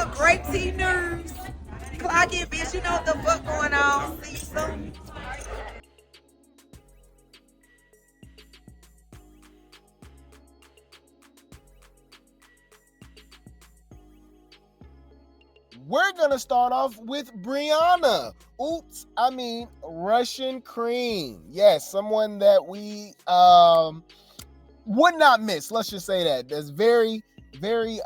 your grape tea news. Clock it, bitch. You know what the fuck going on. See you soon. We're gonna start off with Brianna. Russian Kream. Yes, someone that we would not miss. Let's just say that. That's very, very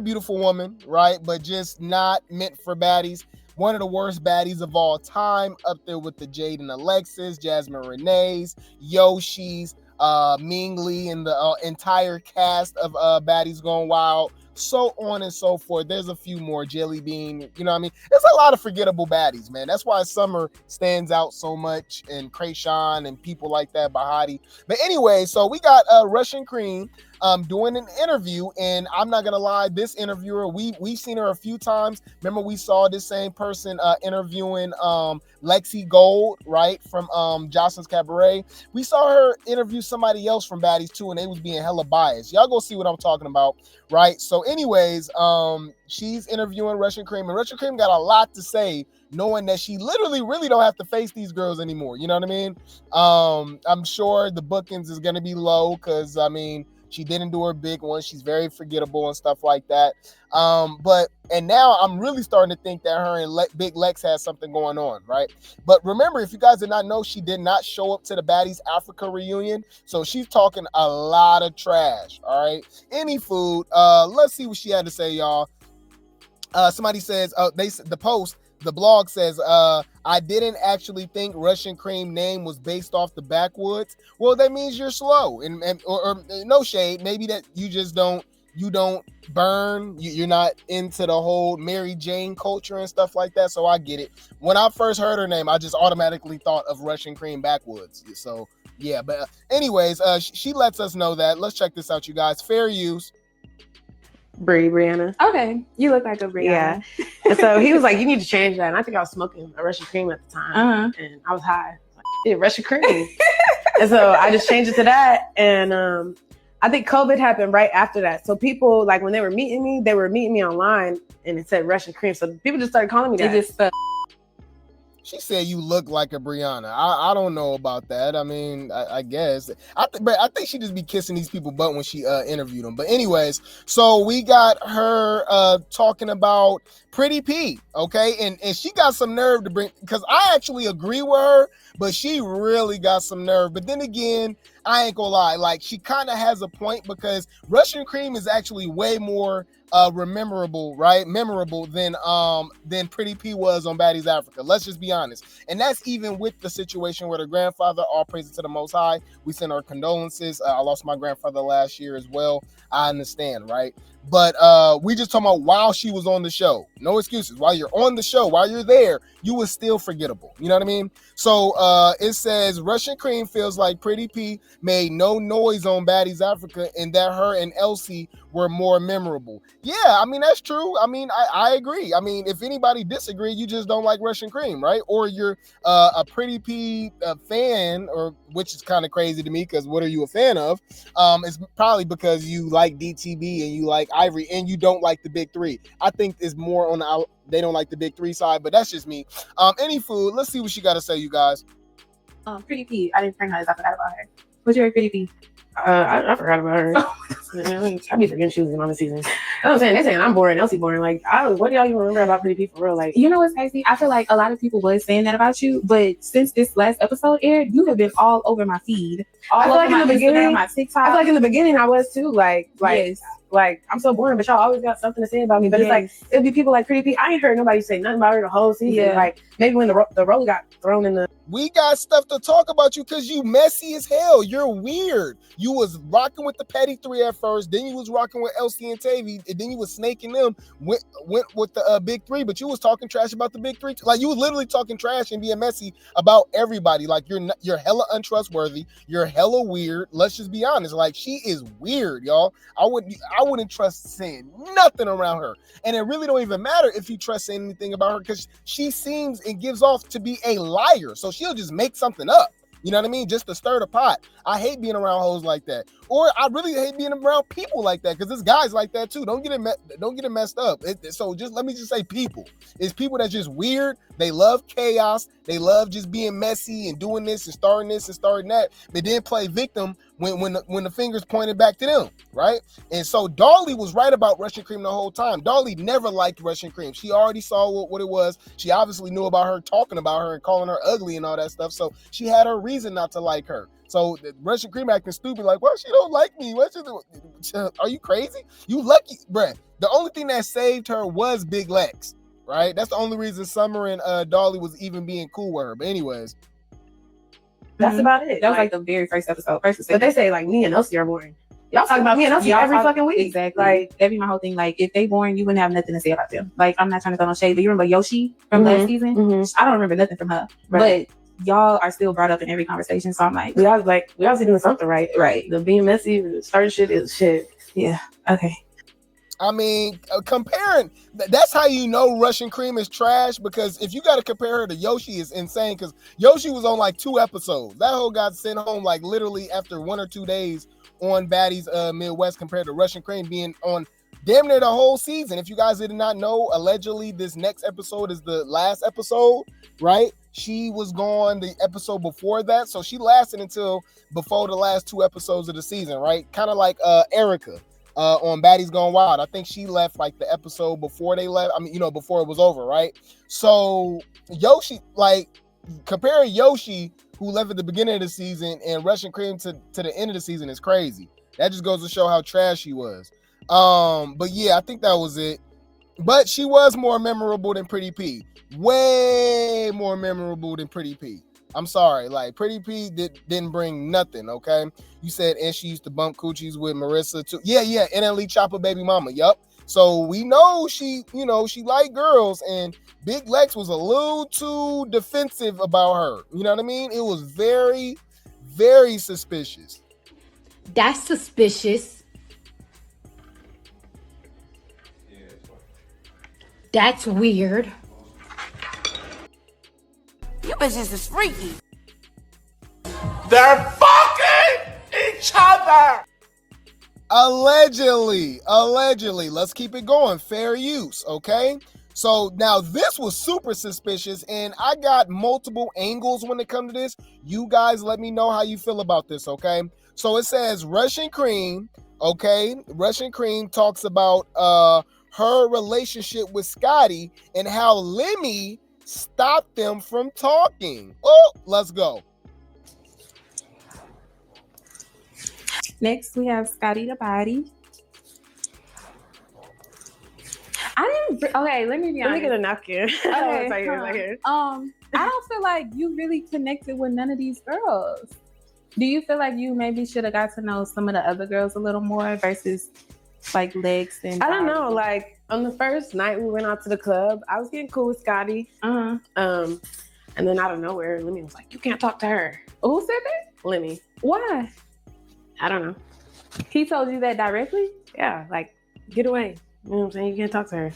beautiful woman, right? But just not meant for baddies. One of the worst baddies of all time, up there with the Jade and Alexis, Jasmine Renee's, Yoshi's, Ming Lee, and the entire cast of Baddies Gone Wild, so on and so forth. There's a few more, Jelly Bean, you know what I mean? There's a lot of forgettable baddies, man. That's why Summer stands out so much, and Krayshawn and people like that, Bahati. But anyway, so we got Russian Kream doing an interview, and I'm not gonna lie, this interviewer, we've seen her a few times. Remember, we saw this same person interviewing Lexi Gold, right, from Jocelyn's Cabaret. We saw her interview somebody else from Baddies too, and they was being hella biased. Y'all go see what I'm talking about, right? So anyways, she's interviewing Russian Kream, and Russian Kream got a lot to say, knowing that she literally really don't have to face these girls anymore. You know what I mean? I'm sure the bookings is gonna be low because she didn't do her big one. She's very forgettable and stuff like that. And now I'm really starting to think that her and Big Lex has something going on, right? But remember, if you guys did not know, she did not show up to the Baddies Africa reunion. So she's talking a lot of trash, all right? Any food. Let's see what she had to say, y'all. Somebody says, the blog says, I didn't actually think Russian Kream name was based off the backwoods. Well, that means you're slow, or no shade. Maybe that you just don't burn. You're not into the whole Mary Jane culture and stuff like that. So I get it. When I first heard her name, I just automatically thought of Russian Kream backwoods. So yeah, but anyways, she lets us know that. Let's check this out, you guys. Fair use. Brianna. Okay, you look like a Brianna. Yeah. And so he was like, you need to change that. And I think I was smoking a Russian Kream at the time. And I was high. Like, yeah, Russian Kream. And so I just changed it to that. And I think COVID happened right after that. So people, like, when they were meeting me online, and it said Russian Kream. So people just started calling me that. It just stuck. She said you look like a Brianna. I don't know about that. I mean, I guess. But I think she just be kissing these people butt when she interviewed them. But anyways, so we got her talking about Pretty P, okay? And she got some nerve to bring, because I actually agree with her, but she really got some nerve. But then again, I ain't gonna lie, like, she kind of has a point, because Russian Kream is actually way more memorable than Pretty P was on Baddies Africa. Let's just be honest. And that's even with the situation where the grandfather, all praises to the Most High, we send our condolences. I lost my grandfather last year as well. I understand, right? But we just talking about while she was on the show. No excuses. While you're on the show, while you're there, you was still forgettable. You know what I mean? So it says Russian Kream feels like Pretty P made no noise on Baddies Africa, and that her and Elsie were more memorable. Yeah, I mean, that's true. I mean, I agree. I mean, if anybody disagree, you just don't like Russian Kream, right? Or you're a Pretty P fan, or which is kind of crazy to me, because what are you a fan of? It's probably because you like DTB and you like Ivory and you don't like the big three. I think it's more on the they don't like the big three side, but that's just me. Any food, let's see what she got to say, you guys. Pretty P. I didn't bring hers. I forgot about her. What's your Pretty P? I forgot about her. I be forgetting she was in on the season. That's what I'm saying. They're saying I'm boring, Elsie boring. Like, what do y'all even remember about Pretty P for real? Like, you know what's crazy? I feel like a lot of people was saying that about you, but since this last episode aired, you have been all over my feed, all over my Instagram, my TikTok. I feel like in the beginning I was too. Yes. Like, I'm so boring, but y'all always got something to say about me. But it's like, it'd be people like Pretty P. I ain't heard nobody say nothing about her the whole season. Yeah. Like, maybe when the role got thrown in the... We got stuff to talk about you because you messy as hell. You're weird. You was rocking with the Petty Three at first, then you was rocking with Elsie and Tavy, and then you was snaking them, went with the Big Three, but you was talking trash about the Big Three. Like, you was literally talking trash and being messy about everybody. Like, you're hella untrustworthy. You're hella weird. Let's just be honest. Like, she is weird, y'all. I wouldn't trust saying nothing around her. And it really don't even matter if you trust saying anything about her, because she seems and gives off to be a liar. So she'll just make something up. You know what I mean? Just to stir the pot. I hate being around hoes like that. Or I really hate being around people like that because there's guys like that too. Don't get it messed up. So just let me just say people. It's people that's just weird. They love chaos. They love just being messy and doing this and starting that, but then play victim when the finger's pointed back to them, right? And so Dolly was right about Russian Kream the whole time. Dolly never liked Russian Kream. She already saw what it was. She obviously knew about her, talking about her and calling her ugly and all that stuff. So she had her reason not to like her. So Russian Kream acting stupid, like, well, she don't like me. What you do? Are you crazy? You lucky, bruh. The only thing that saved her was Big Lex, right? That's the only reason Summer and Dolly was even being cool with her. But anyways, that's about it. That was like the very first episode. But they say like me and Elsie are boring. Y'all talk about me and Elsie every fucking week. Exactly. Like that'd be my whole thing. Like if they boring, you wouldn't have nothing to say about them. Like I'm not trying to throw no shade, but you remember Yoshi from last season? I don't remember nothing from her. Right. But y'all are still brought up in every conversation, so I'm like, we always doing something right. Right. The being messy, the starting shit is shit. Yeah. Okay. I mean, comparing, that's how you know Russian Kream is trash, because if you got to compare her to Yoshi, is insane, because Yoshi was on like 2 episodes. That whole got sent home like literally after 1 or 2 days on Baddies Midwest, compared to Russian Kream being on damn near the whole season. If you guys did not know, allegedly this next episode is the last episode, right? She was gone the episode before that, so she lasted until before the last 2 episodes of the season, right? Kind of like Erica on Baddies Gone Wild. I think she left like the episode before they left. I mean, you know, before it was over, right? So Yoshi, like comparing Yoshi, who left at the beginning of the season, and Russian Kream to the end of the season is crazy. That just goes to show how trash she was. But yeah, I think that was it. But she was more memorable than Pretty P. Way more memorable than Pretty P. I'm sorry, like Pretty P didn't bring nothing, okay? You said, and she used to bump coochies with Marissa too. Yeah, NLE Chopper baby mama, yup. So we know she liked girls, and Big Lex was a little too defensive about her. You know what I mean? It was very, very suspicious. That's suspicious. That's weird. You bitches is freaky. They're fucking each other. Allegedly. Let's keep it going. Fair use, okay? So now this was super suspicious, and I got multiple angles when it comes to this. You guys let me know how you feel about this, okay? So it says Russian Kream, okay? Russian Kream talks about her relationship with Scotty and how Lemmy stopped them from talking. Oh, let's go. Next, we have Scotty the Body. Okay, let me be honest. Let me get a napkin. Okay, right here. I don't feel like you really connected with none of these girls. Do you feel like you maybe should have got to know some of the other girls a little more versus like Lex and I don't know, like on the first night we went out to the club, I was getting cool with Scotty. And then out of nowhere, Lemmy was like, you can't talk to her. Who said that? Lemmy. Why? I don't know. He told you that directly? Yeah, like, get away. You know what I'm saying? You can't talk to her.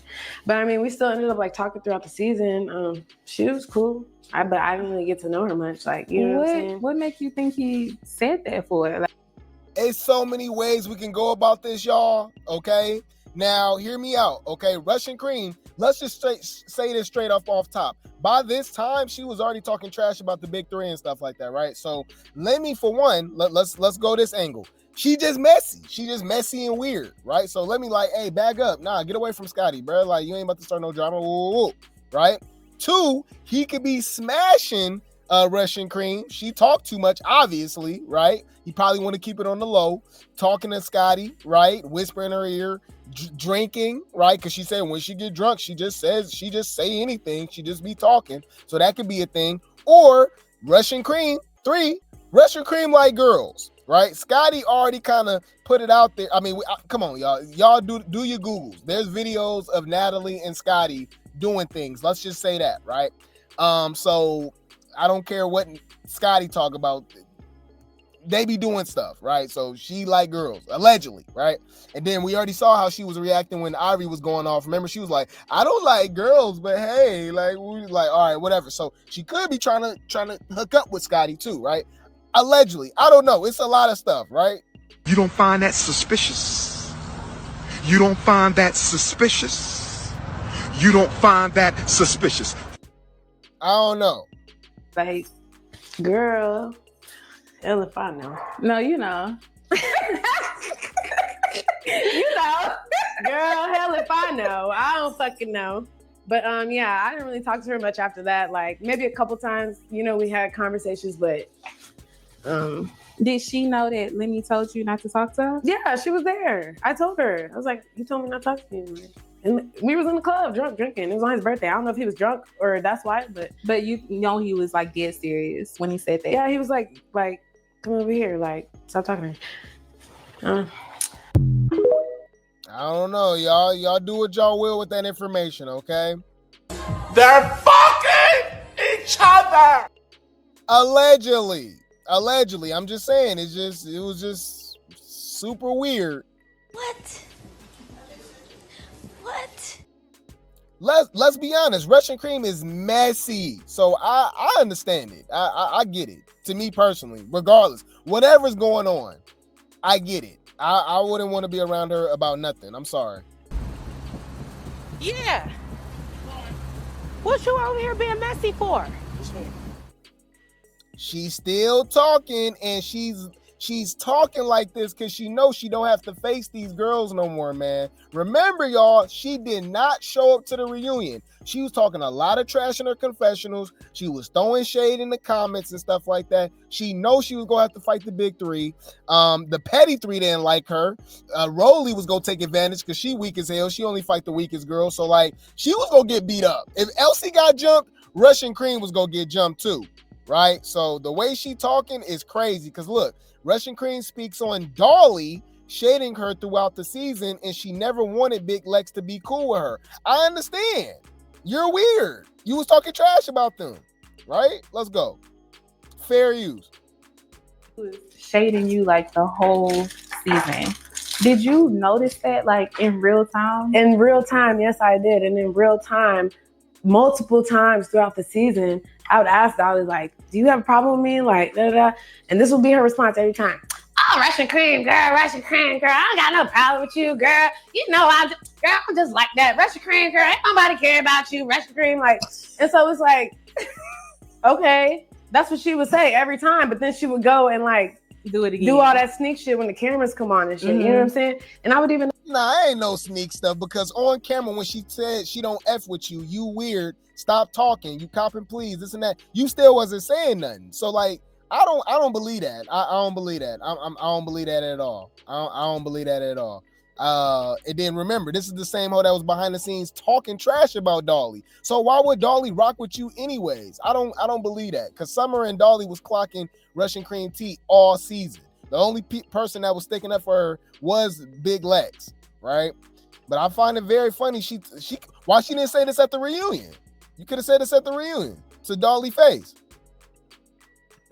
But I mean, we still ended up like talking throughout the season. She was cool. But I didn't really get to know her much. Like, you know what I'm saying? What makes you think he said that for? Like, it's so many ways we can go about this, y'all, okay? Now, hear me out, okay? Russian Kream, let's just say this straight off top. By this time, she was already talking trash about the big 3 and stuff like that, right? So, Lemmy, for one, let's go this angle. She just messy. She just messy and weird, right? So, Lemmy like, hey, bag up. Nah, get away from Scotty, bro. Like, you ain't about to start no drama, woo, right? 2, he could be smashing Russian Kream. She talked too much, obviously, right? He probably want to keep it on the low, talking to Scotty, right? Whisper in her ear, drinking, right? Because she said when she get drunk, she just say anything. She just be talking. So that could be a thing. Or Russian Kream, 3, Russian Kream like girls, right? Scotty already kind of put it out there. I mean, come on, y'all. Y'all do your Googles. There's videos of Natalie and Scotty doing things. Let's just say that, right? So I don't care what Scotty talk about. They be doing stuff, right? So she like girls, allegedly, right? And then we already saw how she was reacting when Ivory was going off. Remember, she was like, I don't like girls, but hey, like, we like, all right, whatever. So she could be trying to hook up with Scotty too, right? Allegedly. I don't know. It's a lot of stuff, right? You don't find that suspicious? You don't find that suspicious? You don't find that suspicious? I don't know. Like, girl, hell if I know. No, you know. You know, girl, hell if I know. I don't fucking know. But yeah, I didn't really talk to her much after that. Like maybe a couple times, you know, we had conversations, but did she know that Lemmy told you not to talk to her? yeah, she was there. I told her. I was like, he told me not to talk to you. And we was in the club, drinking. It was on his birthday. I don't know if he was drunk or that's why, But you know he was like dead serious when he said that. yeah, he was like, come over here, like, stop talking to me. I don't know, y'all. Y'all do what y'all will with that information, okay? They're fucking each other. Allegedly. I'm just saying, it was just super weird. What? Let's be honest, Russian Kream is messy. So I understand it. I get it. To me personally, regardless, whatever's going on, I get it. I wouldn't want to be around her about nothing. I'm sorry. Yeah. What you over here being messy for? She's still talking, and she's talking like this because she knows she don't have to face these girls no more, man. Remember, y'all, she did not show up to the reunion. She was talking a lot of trash in her confessionals. She was throwing shade in the comments and stuff like that. She knows she was going to have to fight the big three. The petty three didn't like her. Rolly was going to take advantage because she weak as hell. She only fight the weakest girl. So, like, she was going to get beat up. If Elsie got jumped, Russian Kream was going to get jumped too, right? So, the way she talking is crazy because, look, Russian Kream speaks on Dolly shading her throughout the season, and she never wanted Big Lex to be cool with her. I understand. You're weird. You was talking trash about them, right? Let's go. Fair use. Shading you like the whole season. Did you notice that like in real time? In real time, yes, I did. And in real time, multiple times throughout the season, I would ask Dolly, like, do you have a problem with me? Like, da, da, da. And this would be her response every time. Oh, Russian Kream, girl. I don't got no problem with you, girl. You know, I'm just like that. Russian Kream, girl. Ain't nobody care about you, Russian Kream. Like, and so it's like, okay, that's what she would say every time. But then she would go and like do it again, do all that sneak shit when the cameras come on and shit. You know what I'm saying? And I would even Nah, ain't no sneak stuff because on camera when she said she don't F with you, you weird, stop talking, you copping please, this and that, you still wasn't saying nothing. So like, I don't believe that. I don't believe that. I don't believe that at all. I don't believe that at all. And then remember, this is the same hoe that was behind the scenes talking trash about Dolly. So why would Dolly rock with you anyways? I don't believe that because Summer and Dolly was clocking Russian Kream tea all season. The only person that was sticking up for her was Big Lex, right? But I find it very funny. She why she didn't say this at the reunion? You could have said this at the reunion to Dolly face.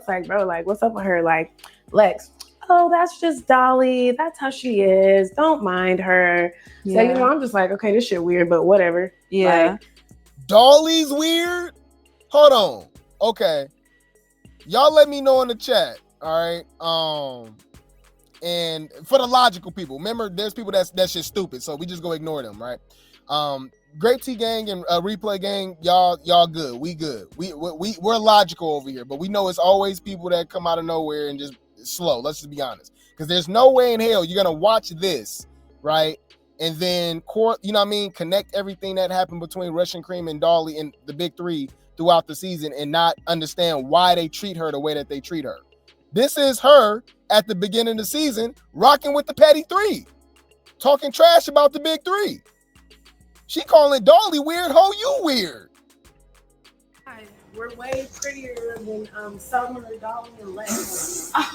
like, bro, like, what's up with her? Like, Lex, oh, that's just Dolly. That's how she is. Don't mind her. Yeah. So, you know, I'm just like, okay, this shit weird, but whatever. Yeah. Like, Dolly's weird? Hold on. Okay. Y'all let me know in the chat. All right. And for the logical people, remember, there's people that's just stupid, so we just go ignore them, right? Grape Tea Gang and Replay Gang, y'all good. We good. We're logical over here, but we know it's always people that come out of nowhere and just slow. Let's just be honest, because there's no way in hell you're gonna watch this, right? And then you know what I mean, connect everything that happened between Russian Kream and Dolly and the big three throughout the season and not understand why they treat her the way that they treat her. This is her at the beginning of the season rocking with the petty three, talking trash about the big three. She calling Dolly weird, ho, you weird. we're way prettier than Summer, Dolly, and Lex. Like,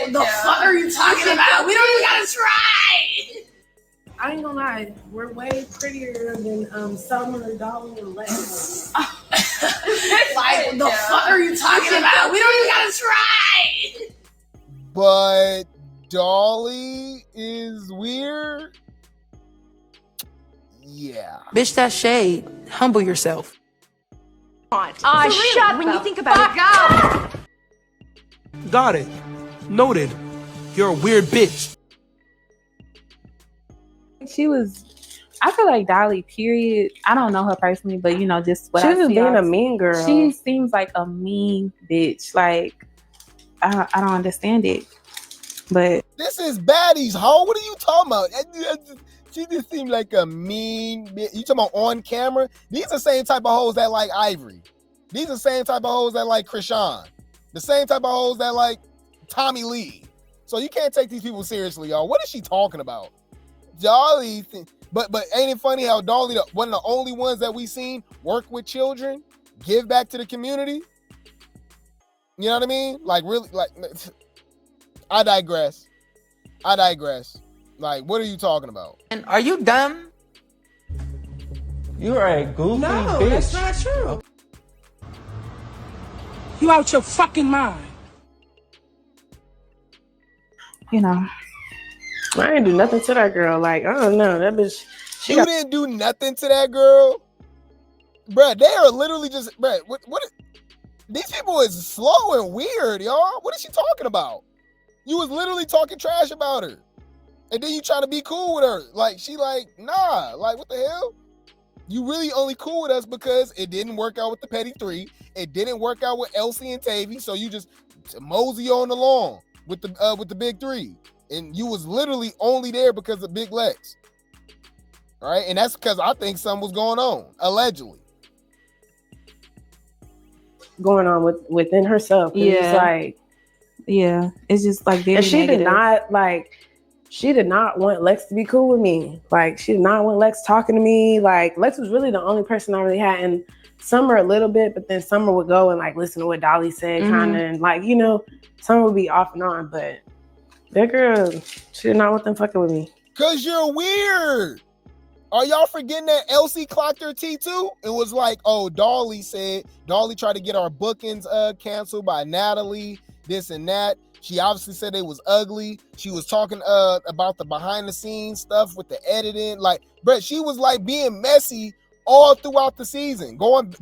what the fuck are you talking about? We don't even gotta try. I ain't gonna lie, we're way prettier than Summer, Dolly, and Lex. Like, what the fuck are you talking about? We don't even gotta try. But Dolly is weird. Yeah. Bitch, that's shade. Humble yourself. Shut when you think about it. Got it. Noted. You're a weird bitch. She was. I feel like Dolly. Period. I don't know her personally, but you know, just what She I was see. being a mean girl. She seems like a mean bitch. Like I don't understand it. But this is baddies, ho. What are you talking about? She just seemed like a mean bitch. You talking about on camera? These are the same type of hoes that like Ivory. These are the same type of hoes that like Krishan. The same type of hoes that like Tommy Lee. So you can't take these people seriously, y'all. What is she talking about? Dolly, but ain't it funny how Dolly, one of the only ones that we seen work with children, give back to the community? You know what I mean? Like really, like I digress. Like, what are you talking about? And are you dumb? You're a goofy bitch. That's not true. You out your fucking mind. you know, I didn't do nothing to that girl. Like, I don't know. That bitch. You didn't do nothing to that girl? Bruh, they are literally just, bruh, what these people is slow and weird, y'all. What is she talking about? You was literally talking trash about her. And then you trying to be cool with her. Like, she like, nah, like, what the hell? You really only cool with us because it didn't work out with the Petty Three. It didn't work out with Elsie and Tavy. So you just mosey on along with the Big Three. And you was literally only there because of Big Lex. All right? And that's because I think something was going on, allegedly. Going on within herself. Yeah. It's like, yeah, it's just like very and she negative. she did not want Lex to be cool with me. Like, she did not want Lex talking to me. Like, Lex was really the only person I really had. And Summer a little bit, but then Summer would go and like listen to what Dolly said, kind of, and like, you know, Summer would be off and on. But that girl, she did not want them fucking with me. Cause you're weird. Are y'all forgetting that Elsie clocked her T2? It was like, oh, Dolly tried to get our bookings canceled by Natalie, this and that. She obviously said they was ugly. She was talking about the behind the scenes stuff with the editing. Like, bruh, she was like being messy all throughout the season. Going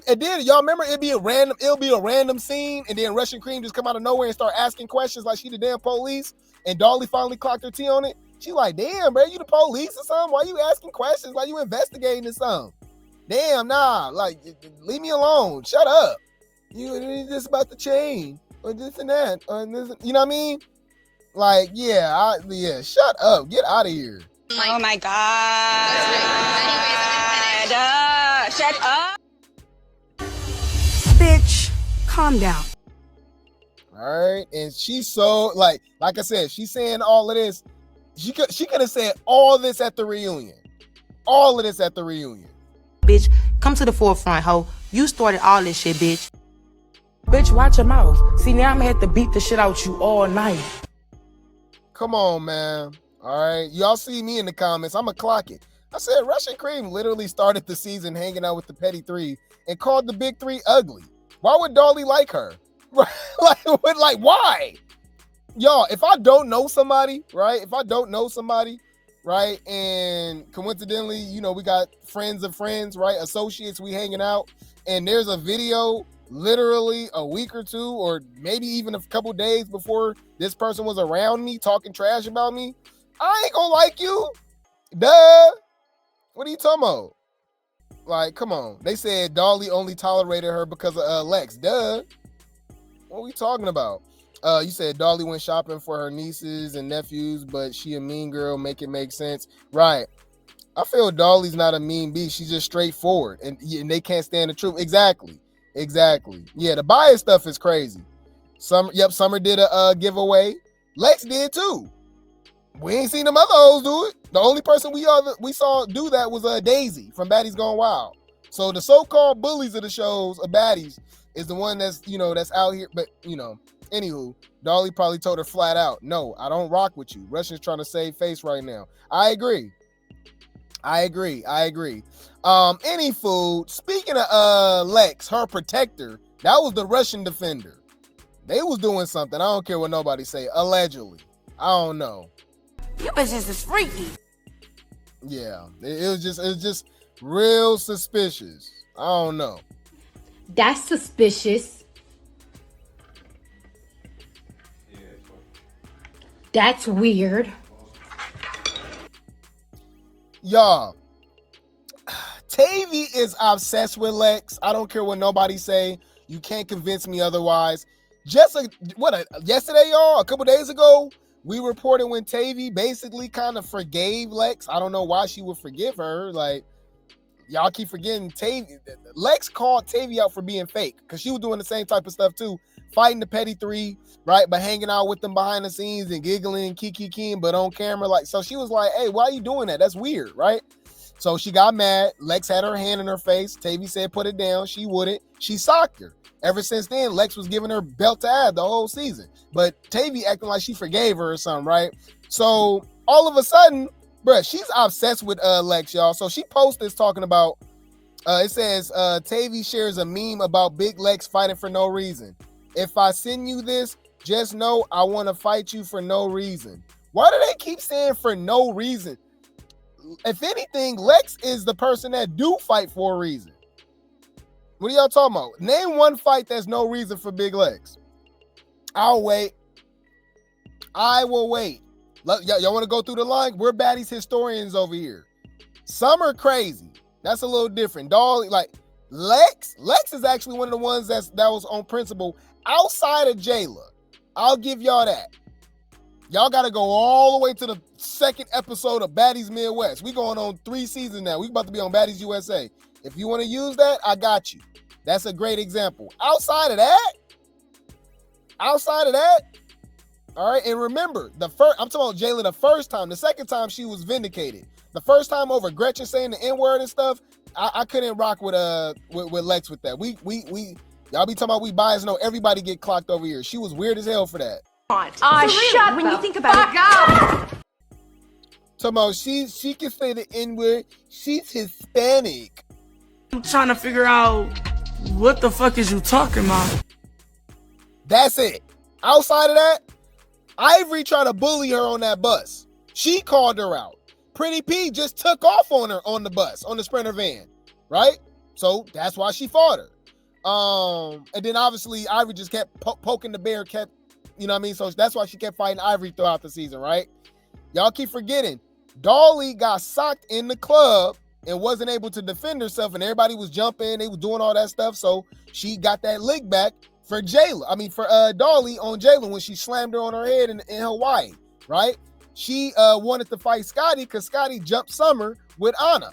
and then y'all remember it'll be a random scene, and then Russian Kream just come out of nowhere and start asking questions like she the damn police, and Dolly finally clocked her T on it. She like, damn, bro, you the police or something? Why you asking questions? Like you investigating or something? Damn, nah, like leave me alone. Shut up. You just about to change or this and that or this. You know what I mean? Like, yeah, shut up. Get out of here. Oh my God. Shut up. Bitch, calm down. All right, and she's so like I said, she's saying all of this. She could have said all this at the reunion. All of this at the reunion. Bitch, come to the forefront, ho. You started all this shit, bitch. Bitch, watch your mouth. See, now I'm gonna have to beat the shit out you all night. Come on, man. All right, y'all see me in the comments. I'm gonna clock it. I said Russian Kream literally started the season hanging out with the Petty Three and called the Big Three ugly. Why would Dolly like her? like why? Y'all, if I don't know somebody, right? And coincidentally, you know, we got friends of friends, right? Associates, we hanging out, and there's a video literally a week or two, or maybe even a couple days before this person was around me talking trash about me, I ain't gonna like you. Duh. What are you talking about? Like, come on. They said Dolly only tolerated her because of Lex. Duh. What are we talking about? You said Dolly went shopping for her nieces and nephews, but she a mean girl. Make it make sense. Right. I feel Dolly's not a mean beast. She's just straightforward. And they can't stand the truth. Exactly. Yeah, the bias stuff is crazy. Summer did a giveaway. Lex did too. We ain't seen them other hoes do it. The only person we saw do that was Daisy from Baddies Gone Wild. So the so-called bullies of the shows of Baddies is the one that's, you know, that's out here. But, you know, anywho, Dolly probably told her flat out, no, I don't rock with you. Russian's trying to save face right now. I agree. Any food. Speaking of Lex, her protector, that was the Russian defender. They was doing something. I don't care what nobody say. Allegedly. I don't know. You bitches is freaky. Yeah. It was just real suspicious. I don't know. That's suspicious. That's weird. Y'all, Tavy is obsessed with Lex. I don't care what nobody say. You can't convince me otherwise. Yesterday, y'all, a couple days ago, we reported when Tavy basically kind of forgave Lex. I don't know why she would forgive her. Like, y'all keep forgetting Tavy. Lex called Tavy out for being fake because she was doing the same type of stuff too. Fighting the petty three, right? But hanging out with them behind the scenes and giggling, kikiing, but on camera. Like, so she was like, hey, why are you doing that? That's weird, right? So she got mad. Lex had her hand in her face. Tavy said, put it down. She wouldn't. She socked her. Ever since then, Lex was giving her belt to add the whole season. But Tavy acting like she forgave her or something, right? So all of a sudden, bruh, she's obsessed with Lex, y'all. So she posts this talking about, it says, Tavy shares a meme about Big Lex fighting for no reason. If I send you this, just know I want to fight you for no reason. Why do they keep saying for no reason? If anything, Lex is the person that do fight for a reason. What are y'all talking about? Name one fight that's no reason for Big Lex. I'll wait. I will wait. Y'all want to go through the line? We're baddies historians over here. Some are crazy. That's a little different. Dolly, like Lex is actually one of the ones that was on principle outside of Jayla. I'll give y'all that. Y'all got to go all the way to the second episode of Baddies Midwest. We going on 3 seasons now. We about to be on Baddies USA. If you want to use that, I got you. That's a great example. Outside of that, all right, and remember, I'm talking about Jayla the first time. The second time, she was vindicated. The first time over Gretchen saying the N-word and stuff, I couldn't rock with Lex with that. Y'all be talking about we biased. No, everybody get clocked over here. She was weird as hell for that. Shut when you think about it. Talking about she can say the N-word. She's Hispanic. I'm trying to figure out what the fuck is you talking about? That's it. Outside of that, Ivory tried to bully her on that bus. She called her out. Pretty P just took off on her on the bus, on the Sprinter van, right? So that's why she fought her. And then obviously Ivory just kept poking the bear, you know what I mean? So that's why she kept fighting Ivory throughout the season, right? Y'all keep forgetting. Dolly got socked in the club and wasn't able to defend herself, and everybody was jumping, they was doing all that stuff, so she got that lick back for Dolly on Jayla when she slammed her on her head in Hawaii, right? She wanted to fight Scotty because Scotty jumped Summer with Anna.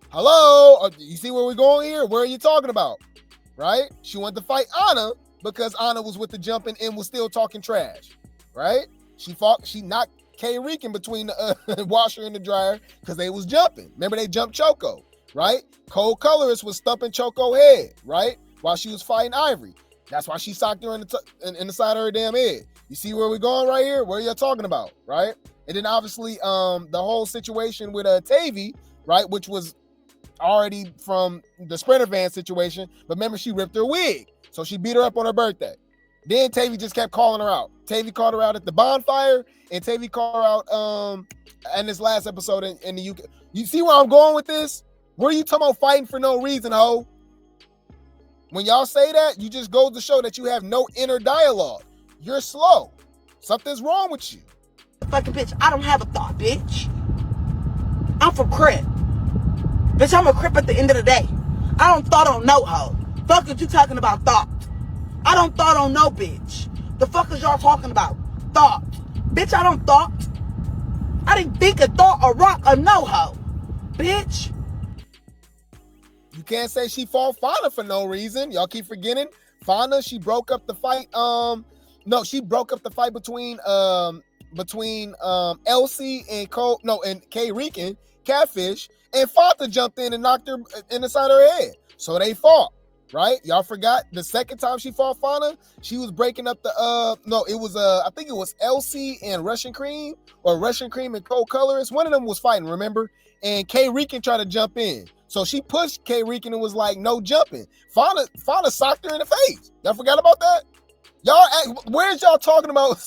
Hello? You see where we're going here? Where are you talking about? Right? She wanted to fight Anna because Anna was with the jumping and was still talking trash, right? She knocked K. Rican between the washer and the dryer because they was jumping. Remember, they jumped Choco, right? Cold Colorist was stumping Choco head, right? While she was fighting Ivory. That's why she socked her in the side of her damn head. You see where we're going right here? Where you're talking about, right? And then obviously the whole situation with Tavy, right? Which was already from the Sprinter van situation. But remember, she ripped her wig. So she beat her up on her birthday. Then Tavy just kept calling her out. Tavy called her out at the bonfire, and Tavy called her out in this last episode in the UK. You see where I'm going with this? Where are you talking about fighting for no reason, ho? When y'all say that, you just go to show that you have no inner dialogue. You're slow. Something's wrong with you. Fucking bitch, I don't have a thought, bitch. I'm from Crip. Bitch, I'm a Crip at the end of the day. I don't thought on no hoe. Fuck is you talking about thought? I don't thought on no bitch. The fuck is y'all talking about? Thought. Bitch, I don't thought. I didn't think a thought or rock or no hoe. Bitch. You can't say she fought Fauna for no reason. Y'all keep forgetting. Fauna, she broke up the fight. She broke up the fight between Elsie and and K. Rican, Catfish, and Fanta jumped in and knocked her in the side of her head. So they fought, right? Y'all forgot the second time she fought Fauna, she was breaking up the I think it was Elsie and Russian Cream, or Russian Cream and Cold Colorist. One of them was fighting, remember? And K. Rican tried to jump in. So she pushed K. Rican and was like, no jumping. Fauna socked her in the face. Y'all forgot about that? Where's y'all talking about?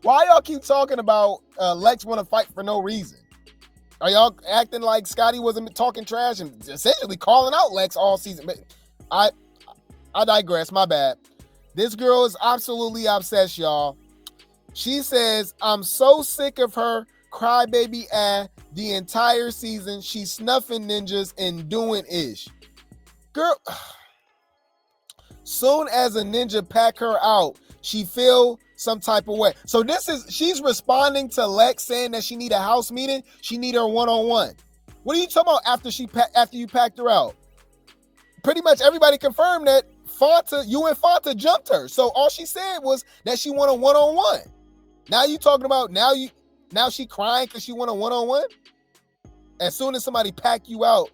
Why y'all keep talking about Lex want to fight for no reason? Are y'all acting like Scotty wasn't talking trash and essentially calling out Lex all season? I digress. My bad. This girl is absolutely obsessed, y'all. She says, I'm so sick of her crybaby ass the entire season. She's snuffing ninjas and doing ish. Girl, soon as a ninja pack her out, she feel some type of way. So she's responding to Lex saying that she need a house meeting. She need her one-on-one. What are you talking about after you packed her out? Pretty much everybody confirmed that you and Fanta jumped her. So all she said was that she want a one-on-one. Now you talking about now she crying because she want a one-on-one? As soon as somebody pack you out,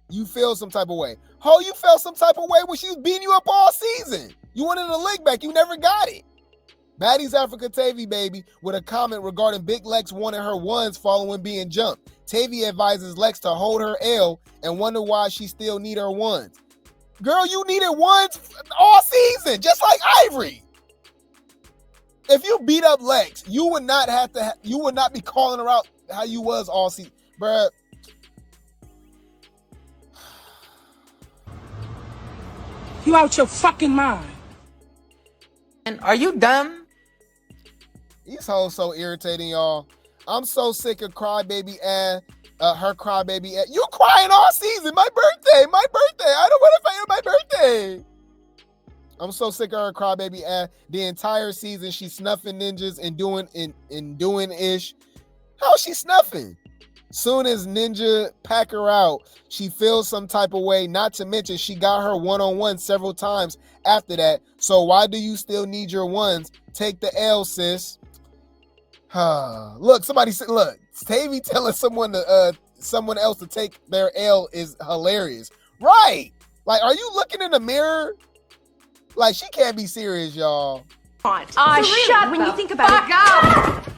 you feel some type of way. Oh, you felt some type of way when she was beating you up all season. You wanted a lick back. You never got it. Baddies Africa Tavy baby with a comment regarding Big Lex wanting her ones following being jumped. Tavy advises Lex to hold her L and wonder why she still need her ones. Girl, you needed ones all season, just like Ivory. If you beat up Lex, you would not be calling her out how you was all season. Bruh. You out your fucking mind. And are you dumb? These hoes so irritating, y'all. I'm so sick of crybaby ass, her crybaby ass. You crying all season. My birthday. I don't want to fight on my birthday. I'm so sick of her crybaby ass. The entire season she's snuffing ninjas and doing ish. How's she snuffing? Soon as Ninja pack her out, she feels some type of way, not to mention she got her one-on-one several times after that. So why do you still need your ones? Take the L, sis. Look, somebody said, look, Tavy telling someone else to take their L is hilarious. Right. Like, are you looking in the mirror? Like, she can't be serious, y'all. Shut when you think about it.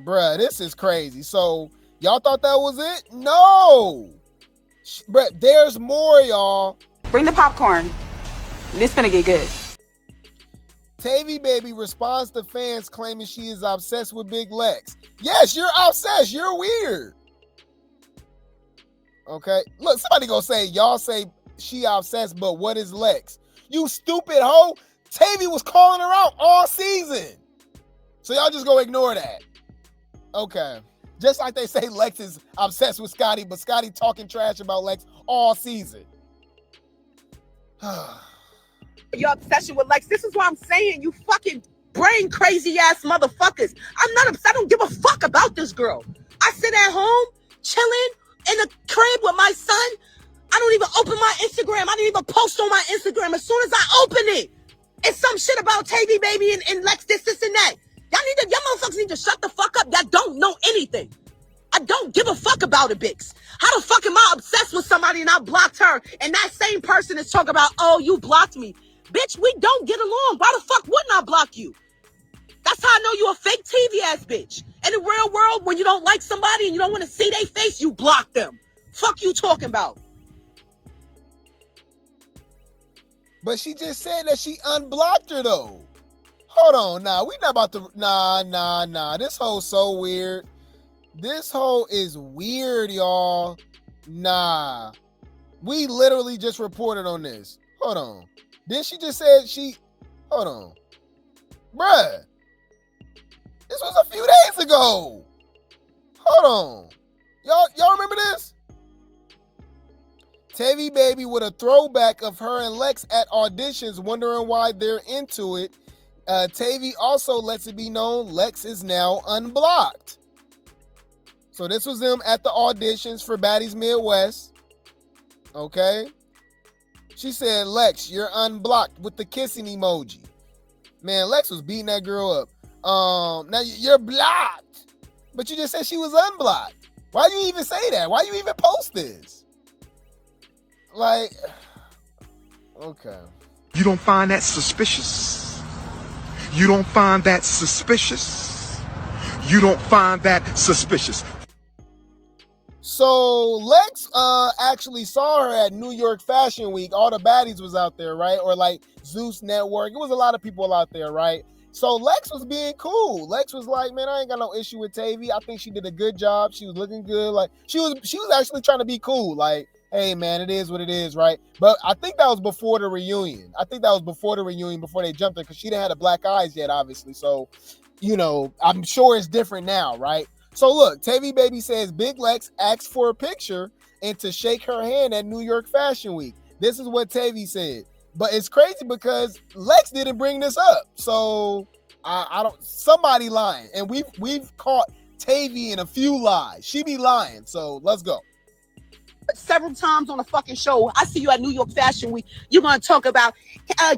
Bruh, this is crazy. So, y'all thought that was it? No. Bruh, there's more, y'all. Bring the popcorn. This gonna get good. Tavy baby responds to fans claiming she is obsessed with Big Lex. Yes, you're obsessed. You're weird. Okay. Look, somebody gonna say, y'all say she obsessed, but what is Lex? You stupid hoe. Tavy was calling her out all season. So y'all just gonna ignore that. Okay. Just like they say Lex is obsessed with Scotty, but Scotty talking trash about Lex all season. Your obsession with Lex. This is what I'm saying, you fucking brain crazy ass motherfuckers. I'm not upset. I don't give a fuck about this girl. I sit at home, chilling in the crib with my son. I don't even open my Instagram. I didn't even post on my Instagram. As soon as I open it, it's some shit about Tavy baby and Lex, this and that. Y'all motherfuckers need to shut the fuck up. Y'all don't know anything. I don't give a fuck about it, Bix. How the fuck am I obsessed with somebody and I blocked her and that same person is talking about, oh, you blocked me. Bitch, we don't get along. Why the fuck wouldn't I block you? That's how I know you a fake TV ass bitch. In the real world, when you don't like somebody and you don't want to see their face, you block them. Fuck you talking about? But she just said that she unblocked her though. Hold on, nah, we not about to, nah. This hoe so weird. This hoe is weird, y'all. Nah. We literally just reported on this. Hold on. Then she just said hold on. Bruh. This was a few days ago. Hold on. Y'all remember this? Tavy baby with a throwback of her and Lex at auditions, wondering why they're into it. Tavy also lets it be known Lex is now unblocked. So this was them at the auditions for Baddies Midwest. Okay. She said, Lex, you're unblocked with the kissing emoji. Man, Lex was beating that girl up. Now you're blocked. But you just said she was unblocked. Why you even say that? Why you even post this? Like, okay. You don't find that suspicious? You don't find that suspicious? You don't find that suspicious? So Lex actually saw her at New York Fashion Week. All the baddies was out there, right? Or like Zeus Network. It was a lot of people out there, right? So Lex was being cool. Lex was like, man, I ain't got no issue with Tavy. I think she did a good job. She was looking good. Like she was actually trying to be cool. Like, hey man, it is what it is, right? But I think that was before the reunion. Before they jumped her, because she didn't have the black eyes yet, obviously. So, you know, I'm sure it's different now, right? So look, Tavy Baby says Big Lex asked for a picture and to shake her hand at New York Fashion Week. This is what Tavy said. But it's crazy because Lex didn't bring this up. So I don't, somebody lying. And we've caught Tavy in a few lies. She be lying. So let's go. Several times on a fucking show. I see you at New York Fashion Week. You're gonna talk about,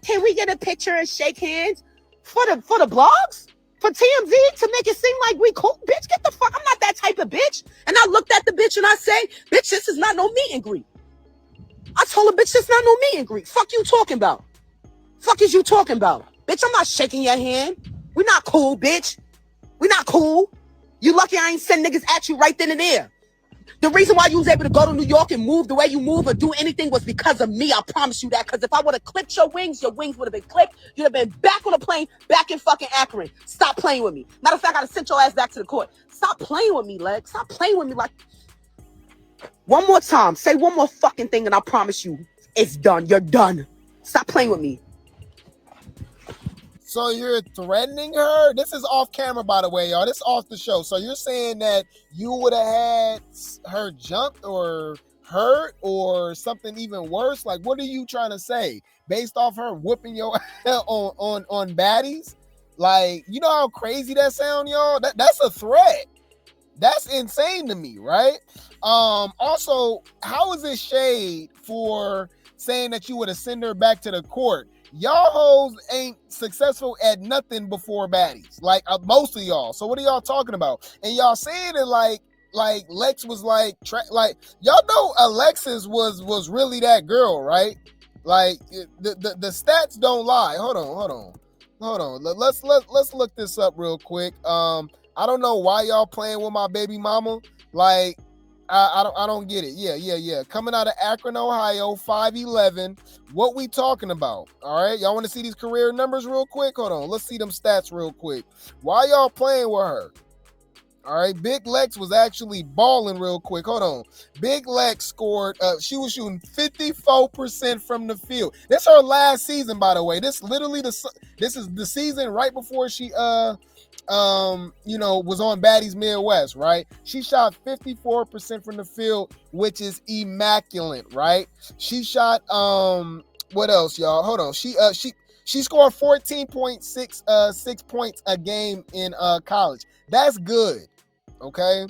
can we get a picture and shake hands for the blogs, for TMZ, to make it seem like we cool? Bitch, get the fuck. I'm not that type of bitch. And I looked at the bitch and I say, bitch, this is not no meet and greet. I told her, bitch, this not no meet and greet. Fuck you talking about? Fuck is you talking about? Bitch, I'm not shaking your hand. We not cool, bitch. We not cool. You lucky I ain't send niggas at you right then and there. The reason why you was able to go to New York and move the way you move or do anything was because of me. I promise you that. Because if I would have clipped your wings would have been clipped. You'd have been back on a plane, back in fucking Akron. Stop playing with me. Matter of fact, I gotta send your ass back to the court. Stop playing with me, Lex. Stop playing with me like... One more time. Say one more fucking thing and I promise you, it's done. You're done. Stop playing with me. So you're threatening her? This is off camera, by the way, y'all. This is off the show. So you're saying that you would have had her jumped or hurt or something even worse? Like, what are you trying to say? Based off her whooping your on baddies? Like, you know how crazy that sound, y'all? That's a threat. That's insane to me, right? Also, how is it shade for saying that you would have sent her back to the court? Y'all hoes ain't successful at nothing before baddies, like most of y'all. So what are y'all talking about? And y'all saying it like Lex was like y'all know Alexis was really that girl, right? Like the stats don't lie. Hold on. Let's look this up real quick. I don't know why y'all playing with my baby mama. Like I don't get it. Yeah. Coming out of Akron, Ohio, 5'11". What we talking about? All right. Y'all want to see these career numbers real quick? Hold on. Let's see them stats real quick. Why y'all playing with her? All right. Big Lex was actually balling real quick. Hold on. Big Lex scored. She was shooting 54% from the field. This her last season, by the way. This is the season right before she was on Baddies Midwest, right? She shot 54% from the field, which is immaculate, right? She shot what else, y'all? Hold on. She scored 14.6 points a game in college. That's good. Okay?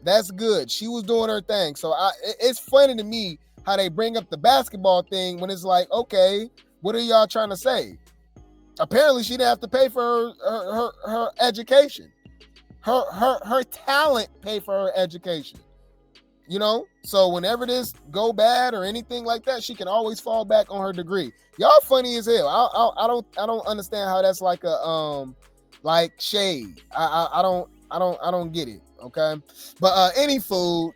That's good. She was doing her thing. So it's funny to me how they bring up the basketball thing when it's like, okay, what are y'all trying to say? Apparently, she didn't have to pay for her education. Her talent paid for her education. You know? So whenever this go bad or anything like that, she can always fall back on her degree. Y'all funny as hell. I don't understand how that's like a like shade. I don't get it. Okay, but any food.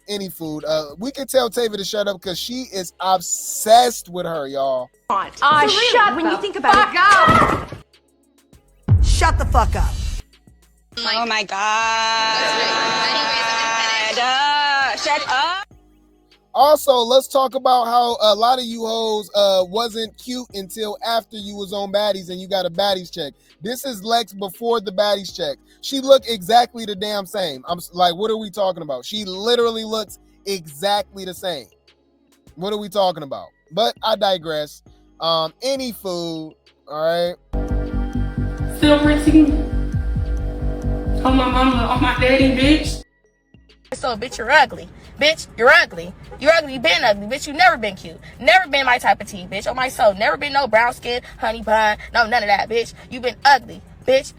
We can tell Tavy to shut up because she is obsessed with her, y'all. Shut when you think about it. Shut the fuck up. Oh my god. Shut up. Also, let's talk about how a lot of you hoes wasn't cute until after you was on Baddies and you got a Baddies check. This is Lex before the Baddies check. She looked exactly the damn same. I'm like, what are we talking about? She literally looks exactly the same. What are we talking about? But I digress. Any food, all right? Silver teeth. On my mama, on my daddy, bitch. So, bitch, you're ugly. Bitch, you're ugly. You're ugly. You been ugly. Bitch, you never been cute. Never been my type of tea, bitch. On my soul. Never been no brown skin, honey bun. No, none of that, bitch. You been ugly. Bitch,